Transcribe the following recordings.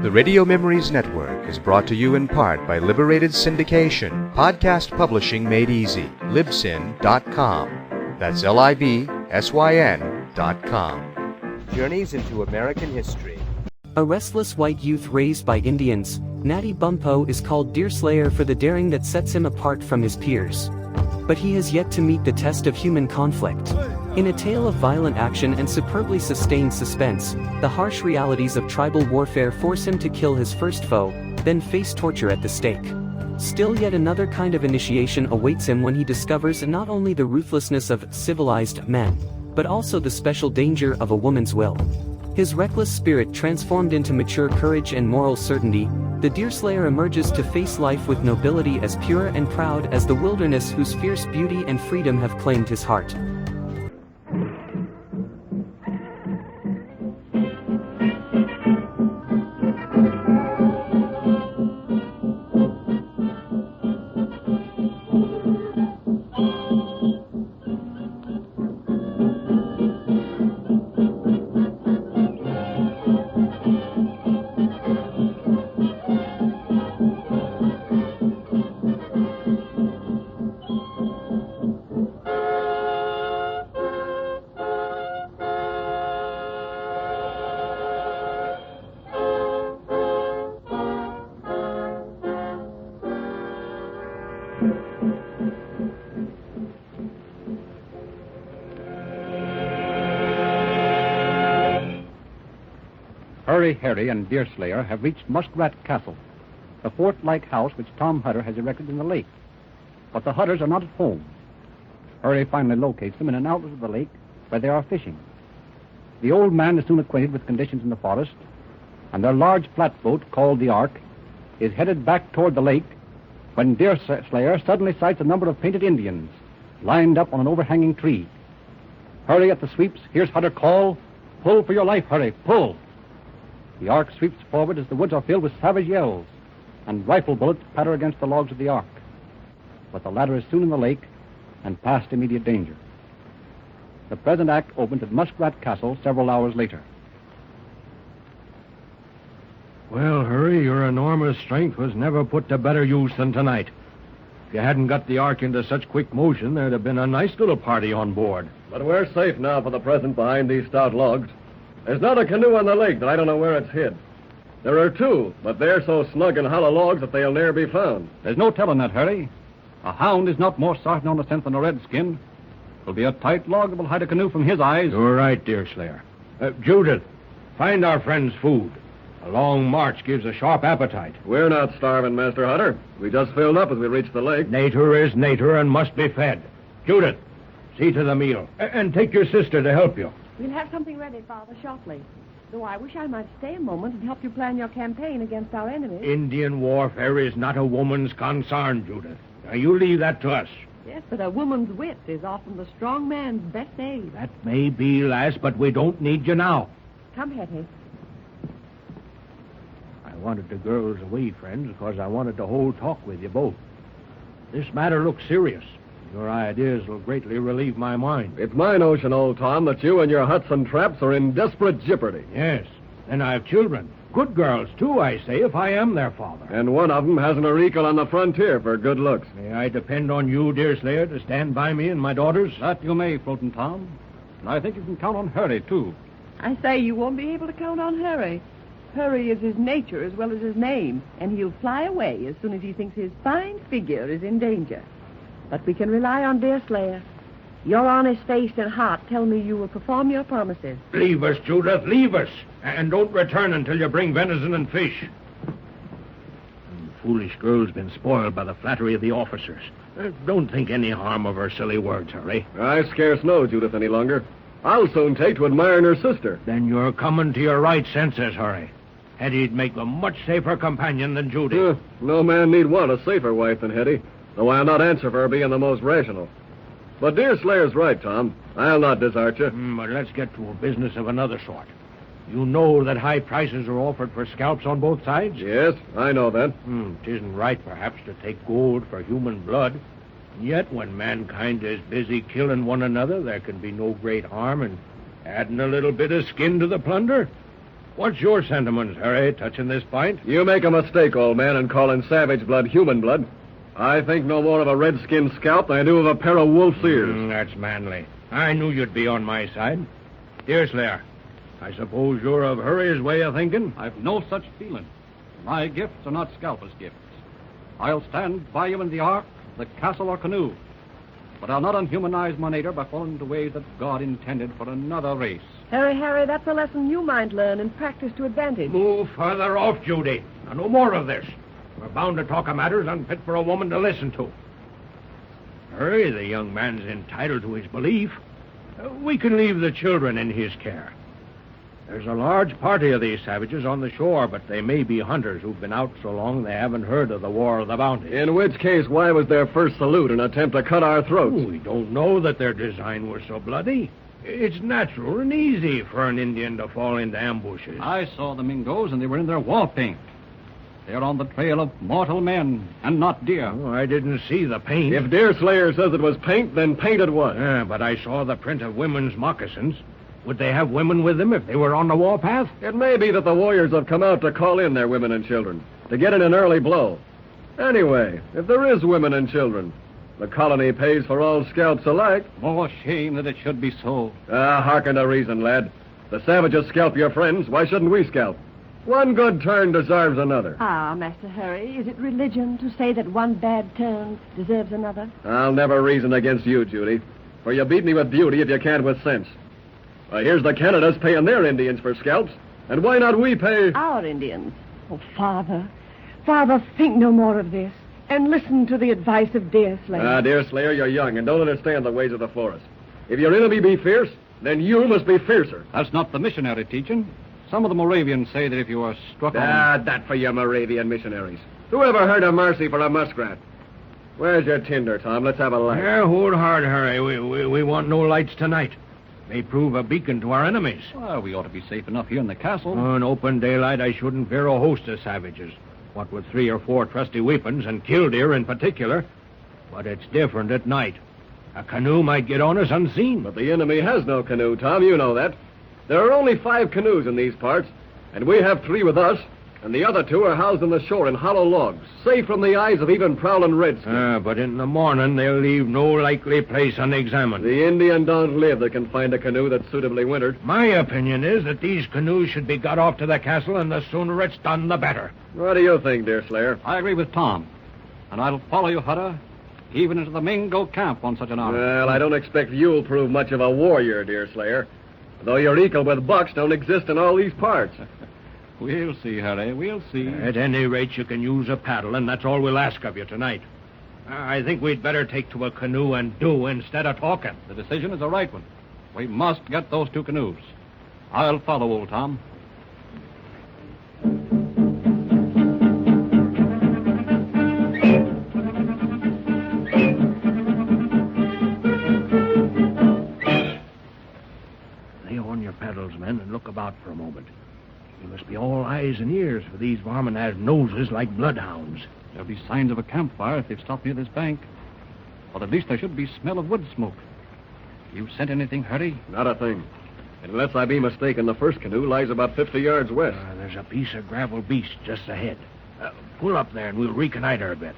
The Radio Memories Network is brought to you in part by Liberated Syndication, podcast publishing made easy, libsyn.com. That's libsyn.com. Journeys into American history. A restless white youth raised by Indians, Natty Bumppo is called Deerslayer for the daring that sets him apart from his peers. But he has yet to meet the test of human conflict. In a tale of violent action and superbly sustained suspense, the harsh realities of tribal warfare force him to kill his first foe, then face torture at the stake. Still yet another kind of initiation awaits him when he discovers not only the ruthlessness of civilized men, but also the special danger of a woman's will. His reckless spirit transformed into mature courage and moral certainty, the Deerslayer emerges to face life with nobility as pure and proud as the wilderness whose fierce beauty and freedom have claimed his heart. Harry and Deerslayer have reached Muskrat Castle, the fort-like house which Tom Hutter has erected in the lake. But the Hutters are not at home. Harry finally locates them in an outlet of the lake where they are fishing. The old man is soon acquainted with conditions in the forest, and their large flatboat, called the Ark, is headed back toward the lake when Deerslayer suddenly sights a number of painted Indians lined up on an overhanging tree. Harry at the sweeps hears Hutter call, "Pull for your life, Harry, pull!" The Ark sweeps forward as the woods are filled with savage yells, and rifle bullets patter against the logs of the Ark. But the latter is soon in the lake and past immediate danger. The present act opens at Muskrat Castle several hours later. Well, Hurry, your enormous strength was never put to better use than tonight. If you hadn't got the Ark into such quick motion, there'd have been a nice little party on board. But we're safe now for the present behind these stout logs. There's not a canoe on the lake that I don't know where it's hid. There are two, but they're so snug in hollow logs that they'll ne'er be found. There's no telling that, Harry. A hound is not more sartain on the scent than a redskin. It'll be a tight log that will hide a canoe from his eyes. You're right, Deerslayer. Judith, find our friends food. A long march gives a sharp appetite. We're not starving, Master Hutter. We just filled up as we reached the lake. Nature is nature and must be fed. Judith, see to the meal. And take your sister to help you. We'll have something ready, Father, shortly. Though I wish I might stay a moment and help you plan your campaign against our enemies. Indian warfare is not a woman's concern, Judith. Now, you leave that to us. Yes, but a woman's wit is often the strong man's best aid. That may be, lass, but we don't need you now. Come, Hetty. I wanted the girls away, friends, because I wanted to hold talk with you both. This matter looks serious. Your ideas will greatly relieve my mind. It's my notion, old Tom, that you and your huts and traps are in desperate jeopardy. Yes, and I have children. Good girls, too, I say, if I am their father. And one of them hasn't a recall on the frontier for good looks. May I depend on you, Deerslayer, to stand by me and my daughters? That you may, Floating Tom. And I think you can count on Harry, too. I say you won't be able to count on Harry. Harry is his nature as well as his name, and he'll fly away as soon as he thinks his fine figure is in danger. But we can rely on Deerslayer. Your honest face and heart tell me you will perform your promises. Leave us, Judith, leave us. And don't return until you bring venison and fish. The foolish girl's been spoiled by the flattery of the officers. Don't think any harm of her silly words, Hurry. I scarce know Judith any longer. I'll soon take to admiring her sister. Then you're coming to your right senses, Hurry. Hetty'd make a much safer companion than Judy. No man need want a safer wife than Hetty, though I'll not answer for her being the most rational. But Deerslayer's right, Tom. I'll not desert you. But let's get to a business of another sort. You know that high prices are offered for scalps on both sides? Yes, I know that. It isn't right, perhaps, to take gold for human blood. Yet, when mankind is busy killing one another, there can be no great harm in adding a little bit of skin to the plunder. What's your sentiments, Harry, touching this point? You make a mistake, old man, in calling savage blood human blood. I think no more of a redskin scalp than I do of a pair of wolf's ears. That's manly. I knew you'd be on my side. Deerslayer, I suppose you're of Hurry's way of thinking? I've no such feeling. My gifts are not Scalpa's gifts. I'll stand by you in the ark, the castle, or canoe. But I'll not unhumanize my nature by falling into ways that God intended for another race. Harry, that's a lesson you might learn and practice to advantage. Move further off, Judy. Now, no more of this. We're bound to talk of matters unfit for a woman to listen to. Hurry, the young man's entitled to his belief. We can leave the children in his care. There's a large party of these savages on the shore, but they may be hunters who've been out so long they haven't heard of the War of the Bounty. In which case, why was their first salute an attempt to cut our throats? We don't know that their design was so bloody. It's natural and easy for an Indian to fall into ambushes. I saw the Mingos, and they were in their war paint. They're on the trail of mortal men, and not deer. Oh, I didn't see the paint. If Deerslayer says it was paint, then paint it was. Yeah, but I saw the print of women's moccasins. Would they have women with them if they were on the warpath? It may be that the warriors have come out to call in their women and children, to get in an early blow. Anyway, if there is women and children, the colony pays for all scalps alike. More shame that it should be so. Hearken to reason, lad. The savages scalp your friends. Why shouldn't we scalp? One good turn deserves another. Ah, Master Harry, is it religion to say that one bad turn deserves another? I'll never reason against you, Judy, for you beat me with beauty if you can't with sense. Here's the Canadas paying their Indians for scalps, and why not we pay... Our Indians. Oh, Father, think no more of this, and listen to the advice of Deerslayer. Deerslayer, you're young and don't understand the ways of the forest. If your enemy be fierce, then you must be fiercer. That's not the missionary teaching. Some of the Moravians say that if you are struck on... That for your Moravian missionaries. Who ever heard of mercy for a muskrat? Where's your tinder, Tom? Let's have a light. Yeah, hold hard, Harry. We want no lights tonight. May prove a beacon to our enemies. Well, we ought to be safe enough here in the castle. On open daylight, I shouldn't fear a host of savages. What with 3 or 4 trusty weapons, and killdeer in particular. But it's different at night. A canoe might get on us unseen. But the enemy has no canoe, Tom. You know that. There are only 5 canoes in these parts, and we have 3 with us, and the other 2 are housed on the shore in hollow logs, safe from the eyes of even prowling redskins. But in the morning, they'll leave no likely place unexamined. The Indian don't live that can find a canoe that's suitably wintered. My opinion is that these canoes should be got off to the castle, and the sooner it's done, the better. What do you think, Deerslayer? I agree with Tom, and I'll follow you, Hutter, even into the Mingo camp on such an hour. Well, I don't expect you'll prove much of a warrior, Deerslayer, though your equal with bucks don't exist in all these parts. We'll see, Harry, we'll see. At any rate, you can use a paddle, and that's all we'll ask of you tonight. I think we'd better take to a canoe and do instead of talking. The decision is the right one. We must get those 2 canoes. I'll follow old Tom. Lay on your paddles, men, and look about for a moment. You must be all eyes and ears, for these varmin have noses like bloodhounds. There'll be signs of a campfire if they've stopped near this bank. Or at least there should be smell of wood smoke. You sent anything, Harry? Not a thing. Unless I be mistaken, the first canoe lies about 50 yards west. There's a piece of gravel beach just ahead. Pull up there and we'll reconnoiter a bit.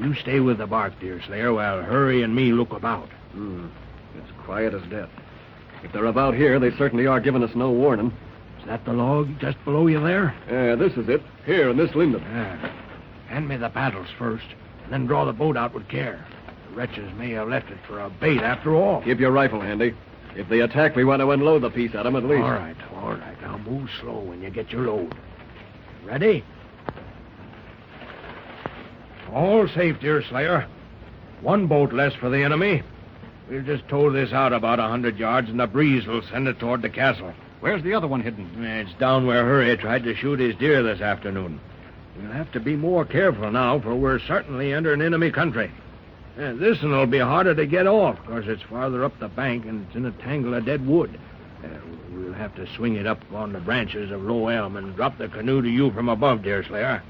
You stay with the bark, Deerslayer, while Hurry and me look about. It's quiet as death. If they're about here, they certainly are giving us no warning. Is that the log just below you there? This is it. Here in this linden. Hand me the paddles first, and then draw the boat out with care. The wretches may have left it for a bait after all. Keep your rifle handy. If they attack, we want to unload the piece at them at least. All right. Now move slow when you get your load. Ready? All safe, Deerslayer. 1 boat less for the enemy. We'll just tow this out about 100 yards, and the breeze will send it toward the castle. Where's the other one hidden? It's down where Hurry tried to shoot his deer this afternoon. We'll have to be more careful now, for we're certainly entering enemy country. This one will be harder to get off, because it's farther up the bank and it's in a tangle of dead wood. We'll have to swing it up on the branches of low elm and drop the canoe to you from above, Deerslayer.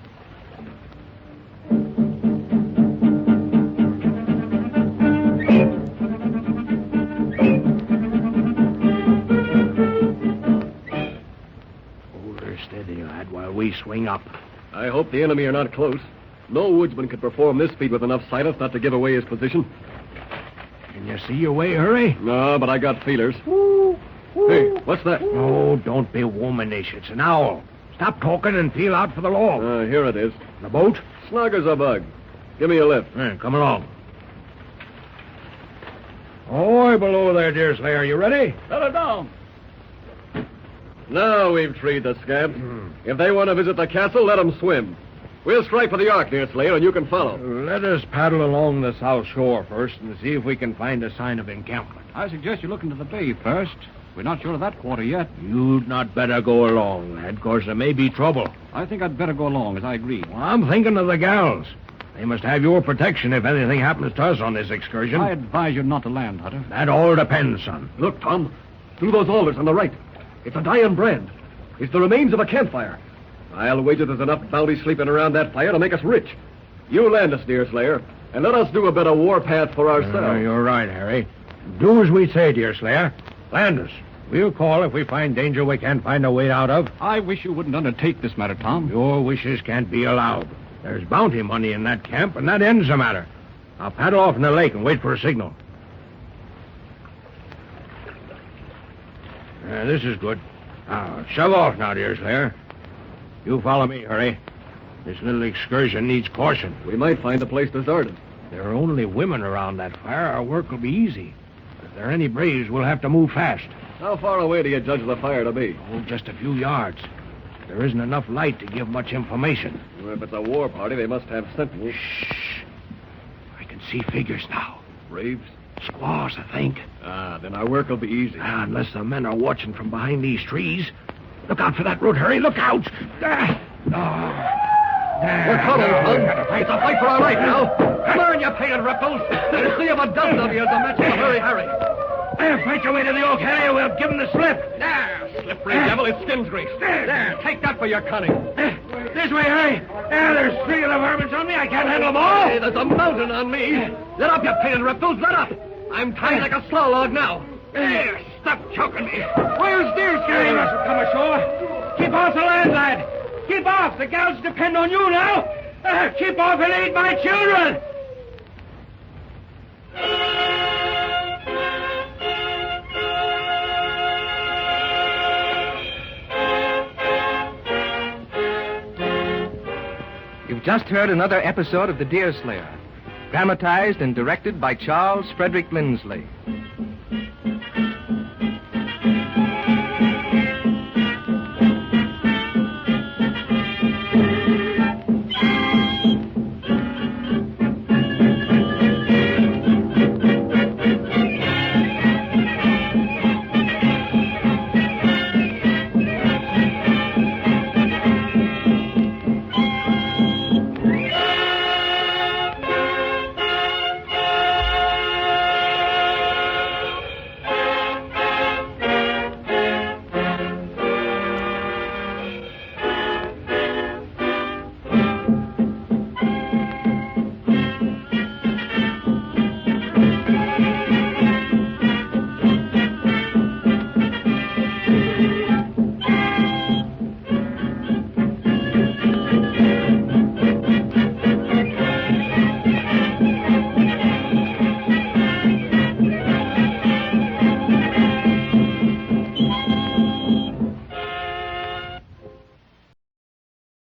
easy, lad, while we swing up. I hope the enemy are not close. No woodsman could perform this feat with enough silence not to give away his position. Can you see your way, Hurry? No, but I got feelers. Hey, what's that? Oh, don't be womanish. It's an owl. Stop talking and feel out for the log. Here it is. The boat? Snug as a bug. Give me a lift. Come along. Ahoy below there, Deerslayer. You ready? Let her down. Now we've treed the scamp. If they want to visit the castle, let them swim. We'll strike for the Ark, Deerslayer, and you can follow. Let us paddle along the south shore first and see if we can find a sign of encampment. I suggest you look into the bay first. We're not sure of that quarter yet. You'd not better go along, lad, 'cause there may be trouble. I think I'd better go along, as I agreed. Well, I'm thinking of the gals. They must have your protection if anything happens to us on this excursion. I advise you not to land, Hutter. That all depends, son. Look, Tom. Through those alders on the right. It's a dying brand. It's the remains of a campfire. I'll wager there's enough bounty sleeping around that fire to make us rich. You land us, Deerslayer, and let us do a bit of warpath for ourselves. You're right, Harry. Do as we say, Deerslayer. Land us. We'll call if we find danger we can't find a way out of. I wish you wouldn't undertake this matter, Tom. Your wishes can't be allowed. There's bounty money in that camp, and that ends the matter. I'll paddle off in the lake and wait for a signal. This is good. Now, shove off now, Deerslayer. You follow me, Hurry. This little excursion needs caution. We might find the place deserted. There are only women around that fire. Our work will be easy. If there are any braves, we'll have to move fast. How far away do you judge the fire to be? Oh, just a few yards. There isn't enough light to give much information. Well, if it's a war party, they must have sentinels. Shh. I can see figures now. Braves? Squaws, I think. Then our work will be easy. Unless the men are watching from behind these trees. Look out for that root, Hurry. Look out. There. We're coming, Tom. It's a fight for our life now. Come on, you painted reptiles. We'll see if a dozen of you is a match for Harry. Fight your way to the oak, Harry. We'll give them the slip. There, slippery devil. It's skin's grease. There, take that for your cunning. This way, Harry. There's three of the varmints on me. I can't handle them all. Hey, there's a mountain on me. Let up, you painted reptiles. Let up. I'm tied like a slow log now. There, stop choking me. Where's Deerslayer? He mustn't come ashore. Keep off the land, lad. Keep off. The gals depend on you now. Keep off and aid my children. You've just heard another episode of The Deerslayer, dramatized and directed by Charles Frederick Lindsley.